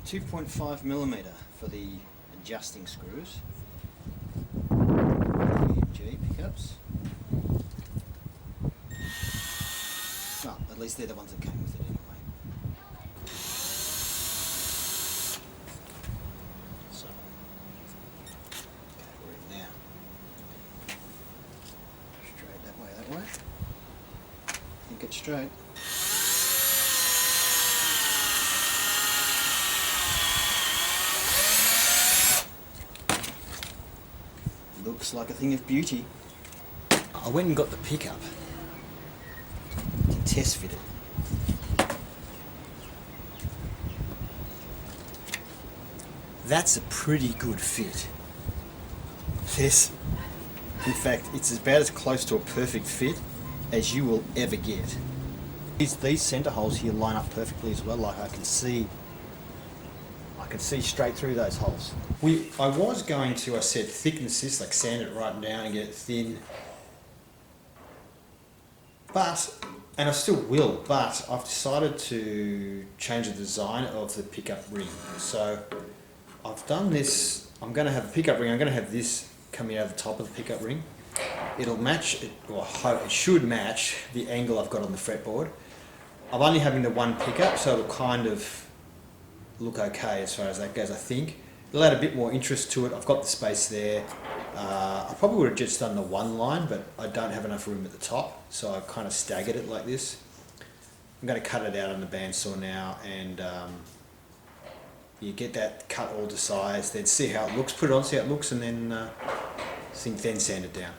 2.5mm for the adjusting screws. G pickups. Well, at least they're the ones that came with it anyway. So, okay, we're in now. Straight that way, that way. Think it straight. Looks like a thing of beauty. I went and got the pickup to test fit it. That's a pretty good fit. This, in fact, it's about as close to a perfect fit as you will ever get. These center holes here line up perfectly as well. Like I can see straight through those holes. I was going to, I said, thicken this, like sand it right down and get it thin. And I still will, but I've decided to change the design of the pickup ring. So I've done this, I'm going to have a pickup ring, I'm going to have this coming out of the top of the pickup ring. It'll match, it should match the angle I've got on the fretboard. I'm only having the one pickup, so it'll kind of look okay as far as that goes, I think. It'll add a bit more interest to it. I've got the space there. I probably would have just done the one line, but I don't have enough room at the top, so I've kind of staggered it like this. I'm going to cut it out on the bandsaw now, and you get that cut all to size, then see how it looks, put it on, see how it looks, and then then sand it down.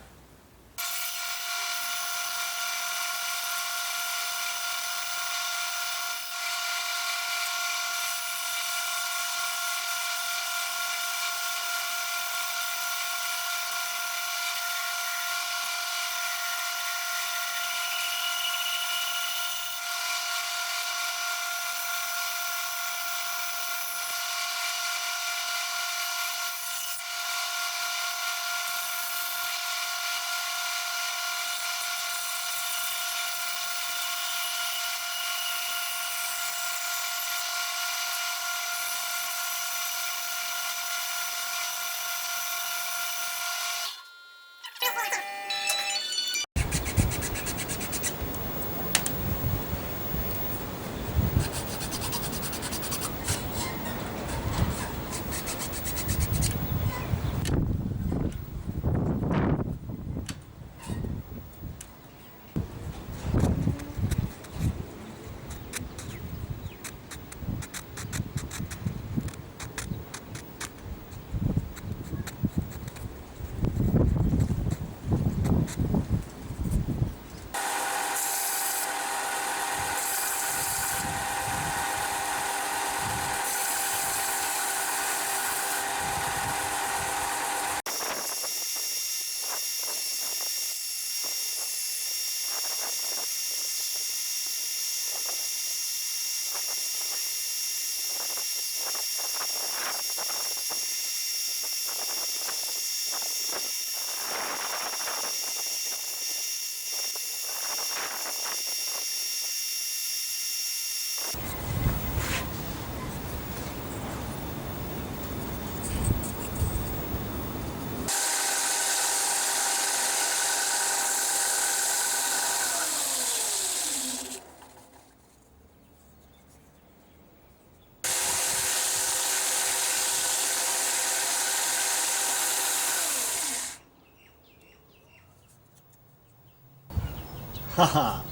Haha.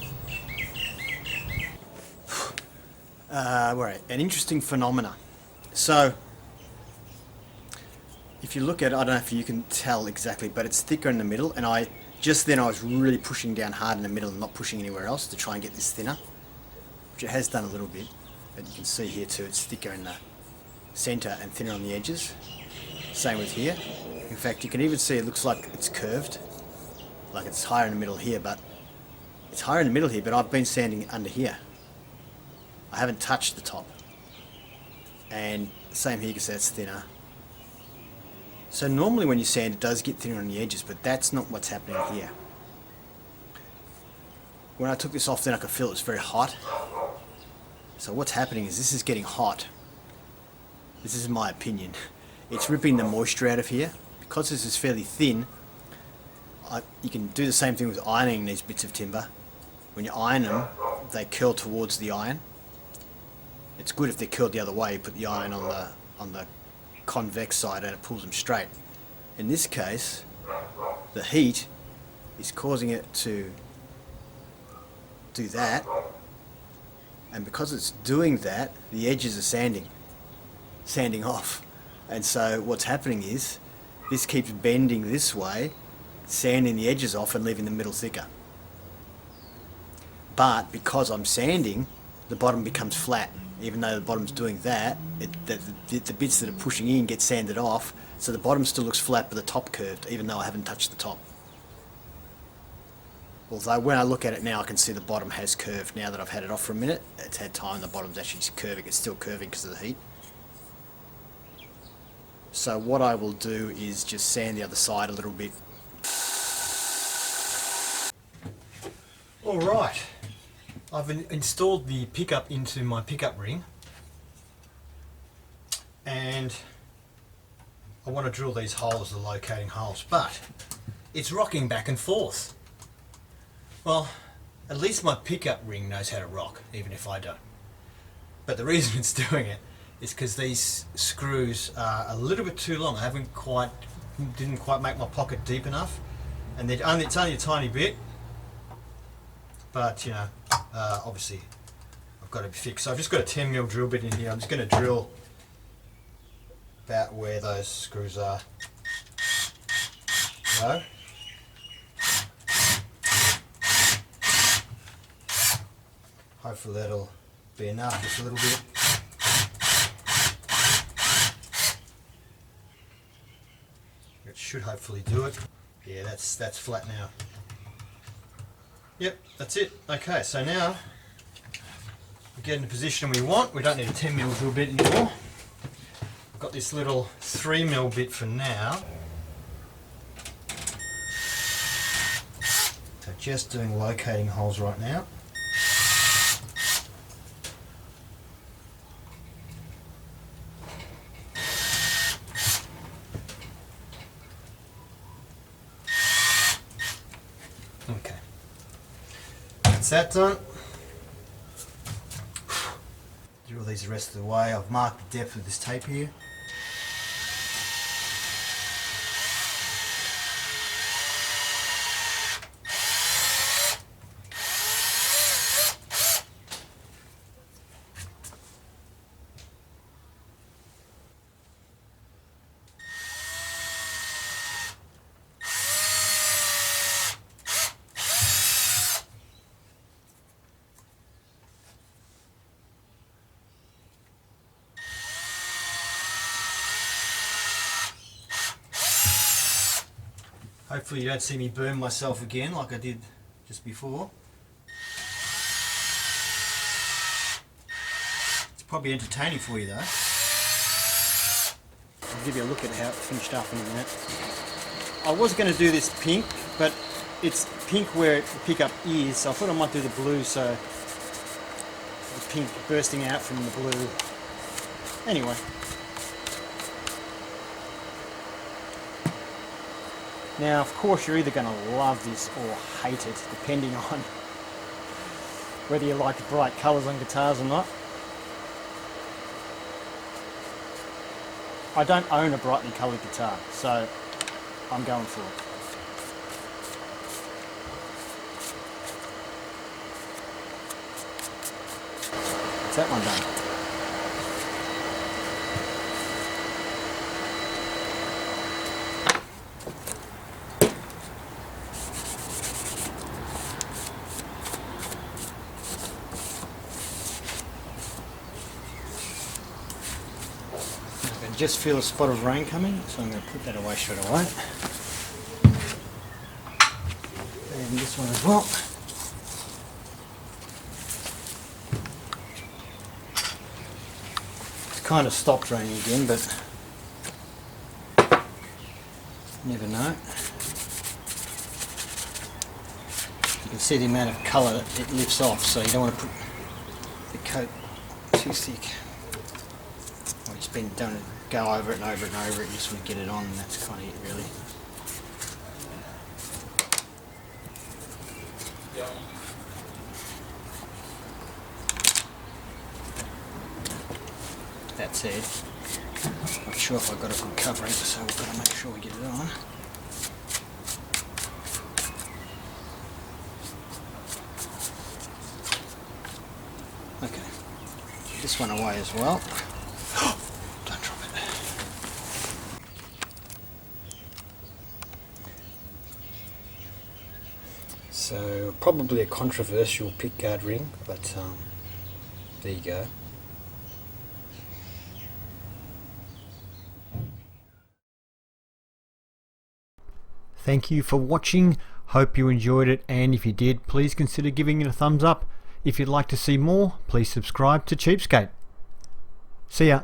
Right, an interesting phenomena. So, if you look at it, I don't know if you can tell exactly, but it's thicker in the middle, and I was really pushing down hard in the middle and not pushing anywhere else to try and get this thinner, which it has done a little bit, but you can see here too, it's thicker in the center and thinner on the edges. Same with here. In fact, you can even see it looks like it's curved, like it's higher in the middle here, but it's higher in the middle here, but I've been sanding under here. I haven't touched the top. And same here, you can see it's thinner. So normally when you sand, it does get thinner on the edges, but that's not what's happening here. When I took this off, then I could feel it was very hot. So what's happening is this is getting hot, this is my opinion, it's ripping the moisture out of here. Because this is fairly thin, you can do the same thing with ironing these bits of timber. When you iron them, they curl towards the iron. It's good if they're curled the other way. You put the iron on the convex side and it pulls them straight. In this case, the heat is causing it to do that, and because it's doing that, the edges are sanding off. And so what's happening is this keeps bending this way, sanding the edges off and leaving the middle thicker. But because I'm sanding, the bottom becomes flat. Even though the bottom's doing that, the bits that are pushing in get sanded off, so the bottom still looks flat but the top curved, even though I haven't touched the top. Although when I look at it now, I can see the bottom has curved. Now that I've had it off for a minute, it's had time, the bottom's actually curving. It's still curving because of the heat. So what I will do is just sand the other side a little bit. Alright, I've installed the pickup into my pickup ring, and I want to drill these holes, the locating holes, but it's rocking back and forth. Well, at least my pickup ring knows how to rock, even if I don't. But the reason it's doing it is because these screws are a little bit too long. I didn't quite make my pocket deep enough, and it's only a tiny bit. But you know, obviously I've got to be fixed. So I've just got a 10mm drill bit in here. I'm just going to drill about where those screws are. So, hopefully that'll be enough, just a little bit. It should hopefully do it. Yeah, that's flat now. Yep, that's it. Okay, so now we get in the position we want. We don't need a 10mm drill bit anymore. I've got this little 3mm bit for now. So just doing locating holes right now. Okay. That's that done. Drill these the rest of the way. I've marked the depth of this tape here. Hopefully you don't see me burn myself again like I did just before. It's probably entertaining for you though. I'll give you a look at how it finished up in a minute. I was going to do this pink, but it's pink where the pickup is, so I thought I might do the blue, so the pink bursting out from the blue. Anyway. Now, of course, you're either going to love this or hate it, depending on whether you like bright colours on guitars or not. I don't own a brightly coloured guitar, so I'm going for it. That's that one done. I just feel a spot of rain coming, so I'm going to put that away straight away. And this one as well. It's kind of stopped raining again, but you never know. You can see the amount of colour that it lifts off, so you don't want to put the coat too thick. just been done to go over it and over it and over it. You just want to get it on, and that's kind of it, really. That said, not sure if I've got a good covering, so we've got to make sure we get it on. Okay, this one away as well. Don't drop it. So probably a controversial pickguard ring, but there you go. Thank you for watching. Hope you enjoyed it, and if you did, please consider giving it a thumbs up. If you'd like to see more, please subscribe to Cheapskate. See ya.